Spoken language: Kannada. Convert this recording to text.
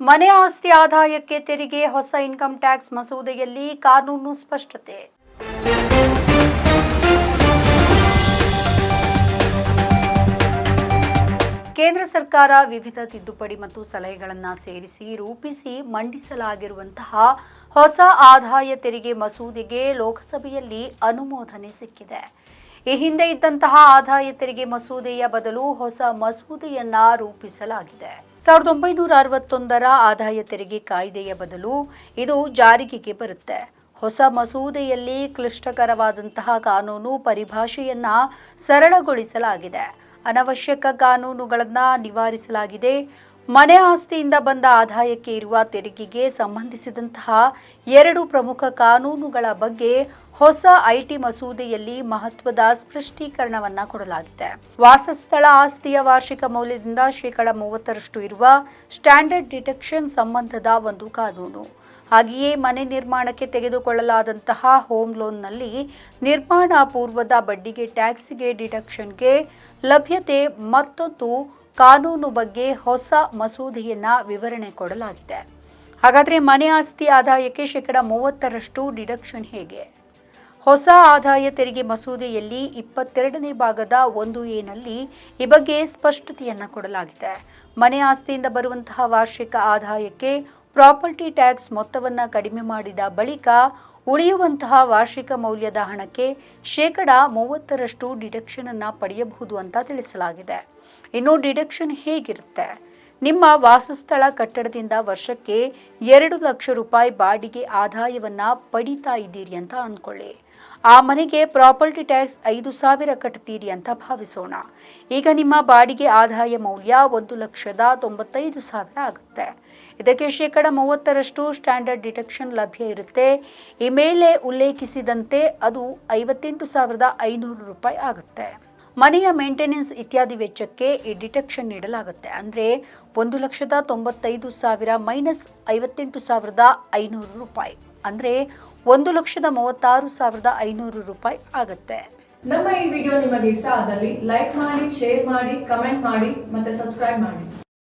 ಮನೆ ಆಸ್ತಿ ಆದಾಯಕ್ಕೆ ತೆರಿಗೆ ಹೊಸ ಇನ್ಕಮ್ ಟ್ಯಾಕ್ಸ್ ಮಸೂದೆಯಲ್ಲಿ ಕಾನೂನು ಸ್ಪಷ್ಟತೆ. ಕೇಂದ್ರ ಸರ್ಕಾರ ವಿವಿಧ ತಿದ್ದುಪಡಿ ಮತ್ತು ಸಲಹೆಗಳನ್ನು ಸೇರಿಸಿ ರೂಪಿಸಿ ಮಂಡಿಸಲಾಗಿರುವಂತಹ ಹೊಸ ಆದಾಯ ತೆರಿಗೆ ಮಸೂದೆಗೆ ಲೋಕಸಭೆಯಲ್ಲಿ ಅನುಮೋದನೆ ಸಿಕ್ಕಿದೆ. ಈ ಹಿಂದೆ ಇದ್ದಂತಹ ಆದಾಯ ತೆರಿಗೆ ಮಸೂದೆಯ ಬದಲು ಹೊಸ ಮಸೂದೆಯನ್ನ ರೂಪಿಸಲಾಗಿದೆ. 1961ರ ಆದಾಯ ತೆರಿಗೆ ಕಾಯ್ದೆಯ ಬದಲು ಇದು ಜಾರಿಗೆ ಬರುತ್ತೆ. ಹೊಸ ಮಸೂದೆಯಲ್ಲಿ ಕ್ಲಿಷ್ಟಕರವಾದಂತಹ ಕಾನೂನು ಪರಿಭಾಷೆಯನ್ನ ಸರಳಗೊಳಿಸಲಾಗಿದೆ. ಅನವಶ್ಯಕ ಕಾನೂನುಗಳನ್ನು ನಿವಾರಿಸಲಾಗಿದೆ. ಮನೆ ಆಸ್ತಿಯಿಂದ ಬಂದ ಆದಾಯಕ್ಕೆ ಇರುವ ತೆರಿಗೆಗೆ ಸಂಬಂಧಿಸಿದಂತಹ 2 ಪ್ರಮುಖ ಕಾನೂನುಗಳ ಬಗ್ಗೆ ಹೊಸ ಐಟಿ ಮಸೂದೆಯಲ್ಲಿ ಮಹತ್ವದ ಸ್ಪಷ್ಟೀಕರಣವನ್ನು ಕೊಡಲಾಗಿದೆ. ವಾಸಸ್ಥಳ ಆಸ್ತಿಯ ವಾರ್ಷಿಕ ಮೌಲ್ಯದಿಂದ 30% ಇರುವ ಸ್ಟ್ಯಾಂಡರ್ಡ್ ಡಿಡಕ್ಷನ್ ಸಂಬಂಧದ ಒಂದು ಕಾನೂನು. ಹಾಗೆಯೇ ಮನೆ ನಿರ್ಮಾಣಕ್ಕೆ ತೆಗೆದುಕೊಳ್ಳಲಾದಂತಹ ಹೋಮ್ ಲೋನ್ನಲ್ಲಿ ನಿರ್ಮಾಣ ಪೂರ್ವದ ಬಡ್ಡಿಗೆ ಟ್ಯಾಕ್ಸ್ಗೆ ಡಿಡಕ್ಷನ್ಗೆ ಲಭ್ಯತೆ ಮತ್ತೊಂದು ಕಾನೂನು ಬಗ್ಗೆ ಹೊಸ ಮಸೂದೆಯನ್ನ ವಿವರಣೆ ಕೊಡಲಾಗಿದೆ. ಹಾಗಾದರೆ ಮನೆ ಆಸ್ತಿ ಆದಾಯಕ್ಕೆ 30% ಡಿಡಕ್ಷನ್ ಹೇಗೆ? ಹೊಸ ಆದಾಯ ತೆರಿಗೆ ಮಸೂದೆಯಲ್ಲಿ 22ನೇ ಭಾಗದ 1A ನಲ್ಲಿ ಈ ಬಗ್ಗೆ ಸ್ಪಷ್ಟತೆಯನ್ನು ಕೊಡಲಾಗಿದೆ. ಮನೆ ಆಸ್ತಿಯಿಂದ ಬರುವಂತಹ ವಾರ್ಷಿಕ ಆದಾಯಕ್ಕೆ ಪ್ರಾಪರ್ಟಿ ಟ್ಯಾಕ್ಸ್ ಮೊತ್ತವನ್ನು ಕಡಿಮೆ ಮಾಡಿದ ಬಳಿಕ ಉಳಿಯುವಂತಹ ವಾರ್ಷಿಕ ಮೌಲ್ಯದ ಹಣಕ್ಕೆ 30% ಡಿಡಕ್ಷನ್ ಅನ್ನು ಪಡೆಯಬಹುದು ಅಂತ ತಿಳಿಸಲಾಗಿದೆ. ಇನ್ನು ಡಿಡಕ್ಷನ್ ಹೇಗಿರುತ್ತೆ? ನಿಮ್ಮ ವಾಸಸ್ಥಳ ಕಟ್ಟಡದಿಂದ ವರ್ಷಕ್ಕೆ 2 ಲಕ್ಷ ರೂಪಾಯಿ ಬಾಡಿಗೆ ಆದಾಯವನ್ನ ಪಡಿತಾ ಇದ್ದೀರಿ ಅಂತ ಅಂದ್ಕೊಳ್ಳಿ. ಆ ಮನೆಗೆ ಪ್ರಾಪರ್ಟಿ ಟ್ಯಾಕ್ಸ್ 5,000 ಕಟ್ತೀರಿ ಅಂತ ಭಾವಿಸೋಣ. ಈಗ ನಿಮ್ಮ ಬಾಡಿಗೆ ಆದಾಯ ಮೌಲ್ಯ 1,95,000 ಆಗುತ್ತೆ. ಇದಕ್ಕೆ 30% ಸ್ಟ್ಯಾಂಡರ್ಡ್ ಡಿಡಕ್ಷನ್ ಲಭ್ಯ ಇರುತ್ತೆ. ಈ ಮೇಲೆ ಉಲ್ಲೇಖಿಸಿದಂತೆ ಅದು 58,500 ರೂಪಾಯಿ ಆಗುತ್ತೆ. ಮನೆಯ ಮೇಂಟೆನೆನ್ಸ್ ಇತ್ಯಾದಿ ವೆಚ್ಚಕ್ಕೆ ಈ ಡಿಡಕ್ಷನ್ ನೀಡಲಾಗುತ್ತೆ. ಅಂದರೆ 1,95,000 ಮೈನಸ್ 58,500 ರೂಪಾಯಿ ಅಂದರೆ 1,36,500 ರೂಪಾಯಿ ಆಗುತ್ತೆ. ನಮ್ಮ ಈ ವಿಡಿಯೋ ನಿಮಗೆ ಇಷ್ಟ ಆದಲ್ಲಿ ಲೈಕ್ ಮಾಡಿ, ಶೇರ್ ಮಾಡಿ, ಕಮೆಂಟ್ ಮಾಡಿ ಮತ್ತೆ ಸಬ್ಸ್ಕ್ರೈಬ್ ಮಾಡಿ.